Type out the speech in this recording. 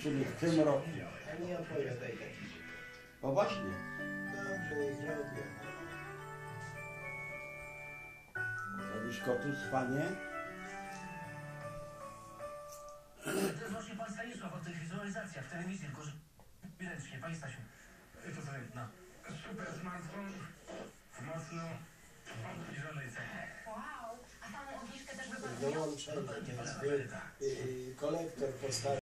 czyli w tym roku. A nie opowiadaj jakiś. O właśnie. Dobrze, niech robię. Robisz kotu spanie? To jest właśnie pan Stanisław o tych wizualizacjach w telewizji, tylko że ręcznie, panie Stasiu. To sobie, no. Super smartfon w mocno obniżonej cenie. Wow, a pan obniżkę też by pan miał? Dołączenie, kolektor postawił.